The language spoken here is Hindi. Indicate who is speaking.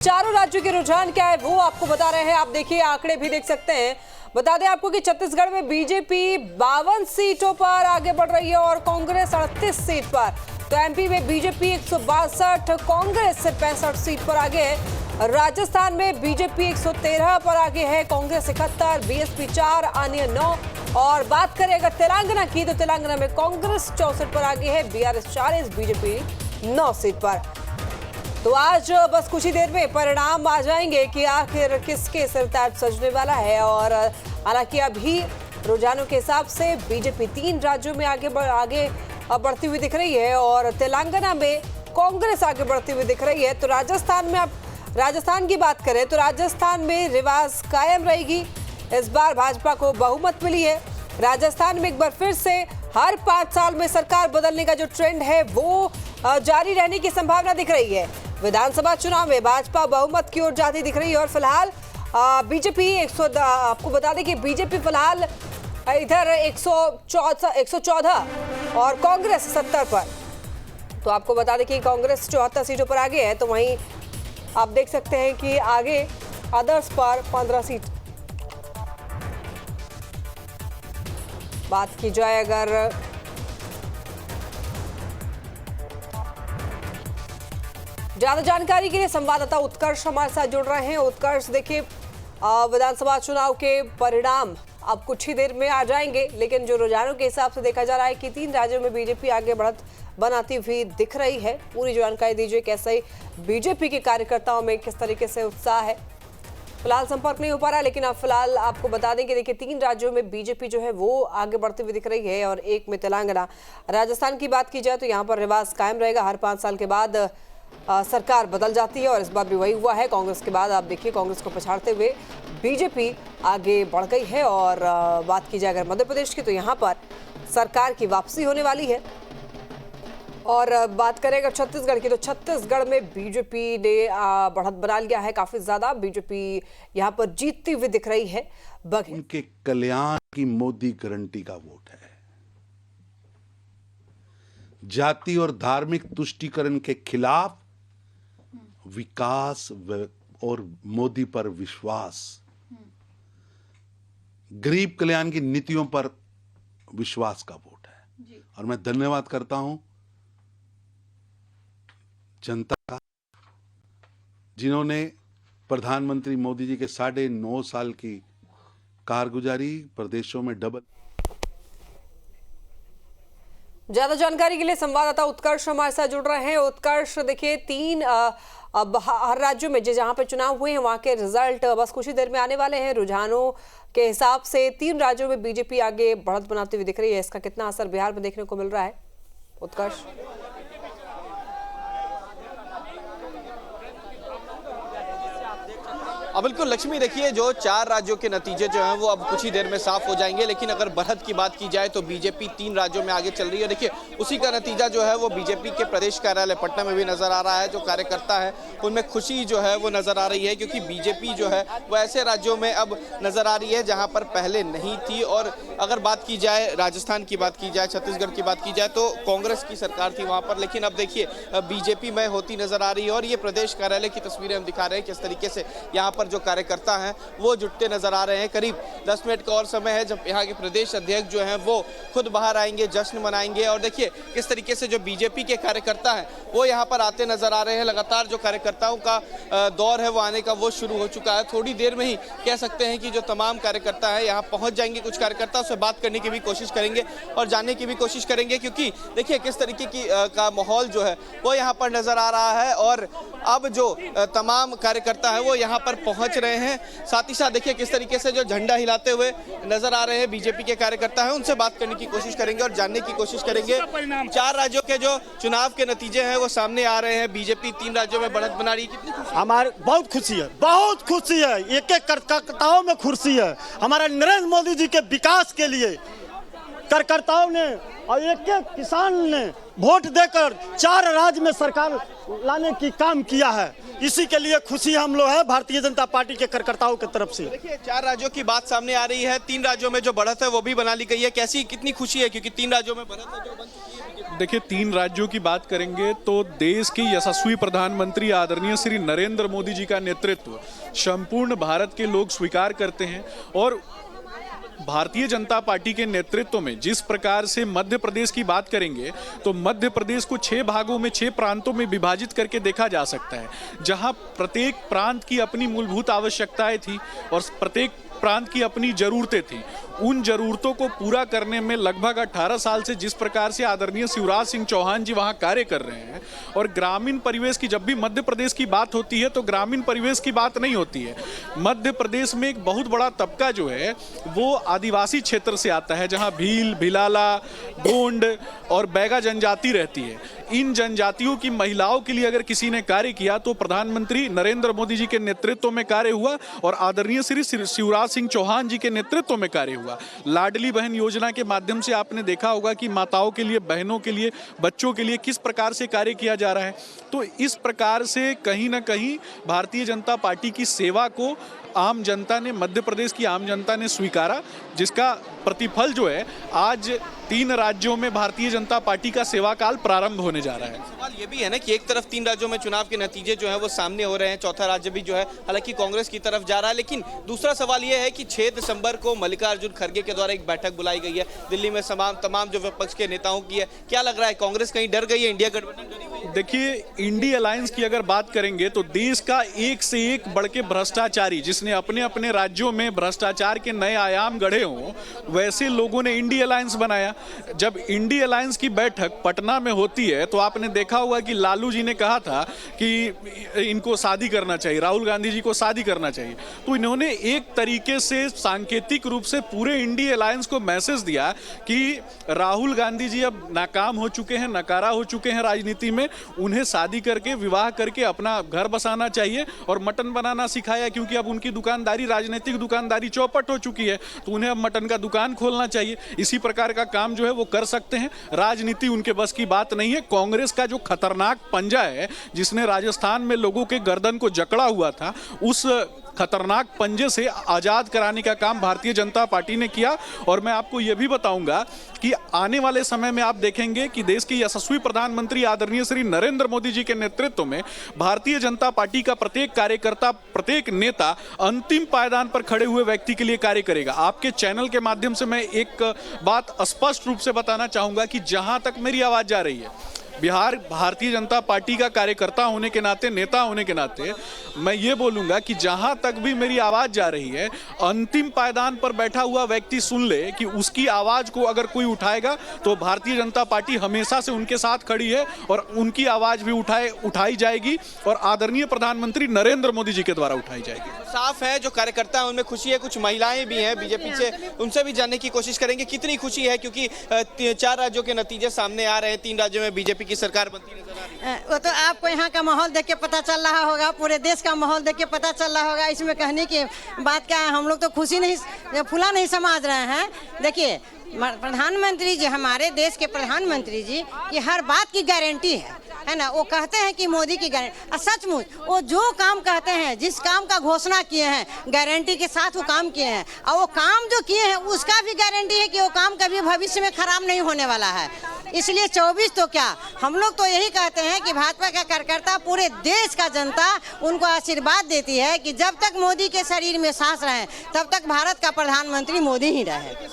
Speaker 1: चारों राज्यों के रुझान क्या है वो आपको बता रहे हैं। आप देखिए आंकड़े भी देख सकते हैं। बता दें आपको कि छत्तीसगढ़ में बीजेपी 52 सीटों पर आगे बढ़ रही है और कांग्रेस 38 सीट पर। तो एमपी में बीजेपी 162, कांग्रेस 65 सीट पर आगे है। राजस्थान में बीजेपी 113 पर आगे है, कांग्रेस 71, बीएसपी 4, अन्य 9। और बात करें अगर तेलंगाना की तो तेलंगाना में कांग्रेस 64 पर आगे है, बीआरएस 40, बीजेपी 9 सीट पर। तो आज बस कुछ ही देर में परिणाम आ जाएंगे कि आखिर किसके सिरताज सजने वाला है। और हालांकि अभी रुझानों के हिसाब से बीजेपी 3 राज्यों में आगे बढ़ती हुई दिख रही है और तेलंगाना में कांग्रेस आगे बढ़ती हुई दिख रही है। तो राजस्थान में आप राजस्थान की बात करें तो राजस्थान में रिवाज कायम रहेगी। इस बार भाजपा को बहुमत मिली है। राजस्थान में एक बार फिर से हर 5 साल में सरकार बदलने का जो ट्रेंड है वो जारी रहने की संभावना दिख रही है। विधानसभा चुनाव में भाजपा बहुमत की ओर जाती दिख रही है और फिलहाल बीजेपी आपको बता दें कि बीजेपी फिलहाल इधर 114 और कांग्रेस 70 पर। तो आपको बता दें कि कांग्रेस 74 सीटों पर आगे है। तो वहीं आप देख सकते हैं कि आगे अदर्स पर 15 सीट। बात की जाए अगर ज्यादा जानकारी के लिए संवाददाता उत्कर्ष हमारे साथ जुड़ रहे हैं। उत्कर्ष, देखिए विधानसभा चुनाव के परिणाम अब कुछ ही देर में आ जाएंगे, लेकिन जो रुझानों के हिसाब से देखा जा रहा है कि 3 राज्यों में बीजेपी आगे बढ़त बनाती हुई दिख रही है। पूरी जानकारी दीजिए, कैसे बीजेपी के कार्यकर्ताओं में किस तरीके से उत्साह है। फिलहाल संपर्क नहीं हो पा रहा, लेकिन अब फिलहाल आपको बता दें कि देखिए 3 राज्यों में बीजेपी जो है वो आगे बढ़ती हुई दिख रही है और एक में तेलंगाना। राजस्थान की बात की जाए तो यहाँ पर रिवाज कायम रहेगा। हर 5 साल के बाद सरकार बदल जाती है और इस बार भी वही हुआ है। कांग्रेस के बाद आप देखिए कांग्रेस को पछाड़ते हुए बीजेपी आगे बढ़ गई है। और बात की जाए अगर मध्य प्रदेश की तो यहाँ पर सरकार की वापसी होने वाली है। और बात करें अगर छत्तीसगढ़ की तो छत्तीसगढ़ में बीजेपी ने बढ़त बना लिया है काफी ज्यादा। बीजेपी यहाँ पर जीतती हुई दिख रही है।
Speaker 2: उनके कल्याण की मोदी गारंटी का वोट है। जाति और धार्मिक तुष्टीकरण के खिलाफ विकास और मोदी पर विश्वास, गरीब कल्याण की नीतियों पर विश्वास का वोट है। और मैं धन्यवाद करता हूं जनता का, जिन्होंने प्रधानमंत्री मोदी जी के 9.5 साल की कारगुजारी प्रदेशों में डबल।
Speaker 1: ज्यादा जानकारी के लिए संवाददाता उत्कर्ष हमारे साथ जुड़ रहे हैं। उत्कर्ष, देखिए 3 हर राज्यों में जहां पे चुनाव हुए हैं वहां के रिजल्ट बस कुछ ही देर में आने वाले हैं। रुझानों के हिसाब से 3 राज्यों में बीजेपी आगे बढ़त बनाती हुई दिख रही है। इसका कितना असर बिहार में देखने को मिल रहा है, उत्कर्ष?
Speaker 3: अब बिल्कुल लक्ष्मी, देखिए जो 4 राज्यों के नतीजे जो हैं वो अब कुछ ही देर में साफ हो जाएंगे। लेकिन अगर बढ़त की बात की जाए तो बीजेपी 3 राज्यों में आगे चल रही है। देखिए उसी का नतीजा जो है वो बीजेपी के प्रदेश कार्यालय पटना में भी नजर आ रहा है। जो कार्यकर्ता है उनमें खुशी जो है वो नजर आ रही है, क्योंकि बीजेपी जो है वो ऐसे राज्यों में अब नजर आ रही है जहाँ पर पहले नहीं थी। और अगर बात की जाए राजस्थान की बात की जाए, छत्तीसगढ़ की बात की जाए तो कांग्रेस की सरकार थी वहाँ पर, लेकिन अब देखिए बीजेपी में होती नजर आ रही है। और ये प्रदेश कार्यालय की तस्वीरें हम दिखा रहे हैं किस तरीके से यहाँ पर जो कार्यकर्ता हैं वो जुटते नजर आ रहे हैं। करीब 10 मिनट का और समय है जब यहाँ के प्रदेश अध्यक्ष जो हैं वो खुद बाहर आएंगे, जश्न मनाएंगे। और देखिए किस तरीके से जो बीजेपी के कार्यकर्ता हैं वो यहाँ पर आते नजर आ रहे हैं। लगातार जो कार्यकर्ताओं का दौर है वो आने का वो शुरू हो चुका है। थोड़ी देर में ही कह सकते हैं कि जो तमाम कार्यकर्ता है यहाँ पहुंच जाएंगे। कुछ कार्यकर्ता से बात करने की भी कोशिश करेंगे और जानने की भी कोशिश करेंगे, क्योंकि देखिए किस तरीके की का माहौल जो है वो यहाँ पर नजर आ रहा है। और अब जो तमाम कार्यकर्ता है वो यहाँ पर पहुंच रहे हैं। साथ ही साथ देखिए किस तरीके से जो झंडा हिलाते हुए नजर आ रहे हैं बीजेपी के कार्यकर्ता हैं, उनसे बात करने की कोशिश करेंगे और जानने की कोशिश करेंगे। 4 राज्यों के जो चुनाव के नतीजे हैं वो सामने आ रहे हैं। बीजेपी 3 राज्यों में बढ़त बना रही है। कितनी खुशी?
Speaker 4: हमारे बहुत खुशी है, बहुत खुशी है। एक एक कार्यकर्ताओं में खुशी है। हमारे नरेंद्र मोदी जी के विकास के लिए कार्यकर्ताओं ने और एक एक किसान ने वोट देकर 4 राज्य में सरकार लाने की काम किया है। इसी के लिए खुशी हम लोग है भारतीय जनता पार्टी के कार्यकर्ताओं की तरफ से।
Speaker 3: देखिए 4 राज्यों की बात सामने आ रही है, 3 राज्यों में जो बढ़त है वो भी बना ली गई है। कैसी कितनी खुशी है, क्योंकि 3 राज्यों में बढ़त है जो बन चुकी है।
Speaker 5: देखिए 3 राज्यों की बात करेंगे तो देश के यशस्वी प्रधानमंत्री आदरणीय श्री नरेंद्र मोदी जी का नेतृत्व संपूर्ण भारत के लोग स्वीकार करते हैं। और भारतीय जनता पार्टी के नेतृत्व में जिस प्रकार से मध्य प्रदेश की बात करेंगे तो मध्य प्रदेश को 6 भागों में 6 प्रांतों में विभाजित करके देखा जा सकता है, जहां प्रत्येक प्रांत की अपनी मूलभूत आवश्यकताएं थी और प्रत्येक प्रांत की अपनी ज़रूरतें थी। उन ज़रूरतों को पूरा करने में लगभग 18 साल से जिस प्रकार से आदरणीय शिवराज सिंह चौहान जी वहाँ कार्य कर रहे हैं, और ग्रामीण परिवेश की जब भी मध्य प्रदेश की बात होती है तो ग्रामीण परिवेश की बात नहीं होती है। मध्य प्रदेश में एक बहुत बड़ा तबका जो है वो आदिवासी क्षेत्र से आता है, जहाँ भील, भिलाला, गोंड और बैगा जनजाति रहती है। इन जनजातियों की महिलाओं के लिए अगर किसी ने कार्य किया तो प्रधानमंत्री नरेंद्र मोदी जी के नेतृत्व में कार्य हुआ और आदरणीय श्री शिवराज सिंह चौहान जी के नेतृत्व में कार्य हुआ। लाडली बहन योजना के माध्यम से आपने देखा होगा कि माताओं के लिए, बहनों के लिए, बच्चों के लिए किस प्रकार से कार्य किया जा रहा है। तो इस प्रकार से कहीं ना कहीं भारतीय जनता पार्टी की सेवा को आम जनता ने, मध्य प्रदेश की आम जनता ने स्वीकारा, जिसका प्रतिफल जो है आज 3 राज्यों में भारतीय जनता पार्टी का सेवा काल प्रारंभ होने जा रहा है।
Speaker 3: सवाल ये भी है ना कि एक तरफ 3 राज्यों में चुनाव के नतीजे जो है वो सामने हो रहे हैं, चौथा राज्य भी जो है हालांकि कांग्रेस की तरफ जा रहा है, लेकिन दूसरा सवाल ये है कि 6 दिसंबर को मल्लिकार्जुन खड़गे के द्वारा एक बैठक बुलाई गई है दिल्ली में तमाम जो विपक्ष के नेताओं की है। क्या लग रहा है, कांग्रेस कहीं डर गई है, इंडिया गठबंधन डरी हुई है?
Speaker 5: देखिए इंडिया अलायंस की अगर बात करेंगे तो देश का एक से एक बढ़ के भ्रष्टाचारी, जिसने अपने अपने राज्यों में भ्रष्टाचार के नए आयाम गढ़े हों, वैसे लोगों ने इंडिया अलायंस बनाया। जब इंडिया अलायंस की बैठक पटना में होती है तो आपने देखा होगा कि लालू जी ने कहा था कि इनको शादी करना चाहिए, राहुल गांधी जी को शादी करना चाहिए। तो इन्होंने एक तरीके से सांकेतिक रूप से पूरे इंडिया अलायंस को मैसेज दिया कि राहुल गांधी जी अब नाकाम हो चुके हैं, नकारा हो चुके हैं राजनीति में, उन्हें शादी करके, विवाह करके अपना घर बसाना चाहिए। और मटन बनाना सिखाया, क्योंकि अब उनकी दुकानदारी, राजनीतिक दुकानदारी चौपट हो चुकी है, तो उन्हें अब मटन का दुकान खोलना चाहिए। इसी प्रकार का काम जो है वो कर सकते हैं। राजनीति उनके बस की बात नहीं है। कांग्रेस का जो खतरनाक पंजा है, जिसने राजस्थान में लोगों के गर्दन को जकड़ा हुआ था, उस खतरनाक पंजे से आज़ाद कराने का काम भारतीय जनता पार्टी ने किया। और मैं आपको यह भी बताऊंगा कि आने वाले समय में आप देखेंगे कि देश के यशस्वी प्रधानमंत्री आदरणीय श्री नरेंद्र मोदी जी के नेतृत्व में भारतीय जनता पार्टी का प्रत्येक कार्यकर्ता, प्रत्येक नेता अंतिम पायदान पर खड़े हुए व्यक्ति के लिए कार्य करेगा। आपके चैनल के माध्यम से मैं एक बात स्पष्ट रूप से बताना चाहूंगा कि जहां तक मेरी आवाज जा रही है, बिहार भारतीय जनता पार्टी का कार्यकर्ता होने के नाते, नेता होने के नाते मैं ये बोलूंगा कि जहां तक भी मेरी आवाज जा रही है, अंतिम पायदान पर बैठा हुआ व्यक्ति सुन ले कि उसकी आवाज को अगर कोई उठाएगा तो भारतीय जनता पार्टी हमेशा से उनके साथ खड़ी है और उनकी आवाज भी उठाई जाएगी और आदरणीय प्रधानमंत्री नरेंद्र मोदी जी के द्वारा उठाई जाएगी।
Speaker 3: साफ है जो कार्यकर्ता है उनमें खुशी है, कुछ महिलाएं भी हैं बीजेपी से, उनसे भी जानने की कोशिश करेंगे कितनी खुशी है, क्योंकि 4 राज्यों के नतीजे सामने आ रहे हैं, 3 राज्यों में बीजेपी की सरकार बनती नजर आ रही है।
Speaker 6: वो तो आपको यहाँ का माहौल देख के पता चल रहा होगा, पूरे देश का माहौल देख के पता चल रहा होगा। इसमें कहने की बात क्या है, हम लोग तो खुशी नहीं, फूला नहीं समझ रहे हैं। देखिए प्रधानमंत्री जी, हमारे देश के प्रधानमंत्री जी की हर बात की गारंटी है ना। वो कहते हैं कि मोदी की गारंटी, सचमुच वो जो काम कहते हैं, जिस काम का घोषणा किए हैं, गारंटी के साथ वो काम किए हैं, और वो काम जो किए हैं उसका भी गारंटी है कि वो काम कभी भविष्य में खराब नहीं होने वाला है। इसलिए 24 तो क्या, हम लोग तो यही कहते हैं कि भाजपा का कार्यकर्ता, पूरे देश का जनता उनको आशीर्वाद देती है कि जब तक मोदी के शरीर में सांस रहे तब तक भारत का प्रधानमंत्री मोदी ही रहे।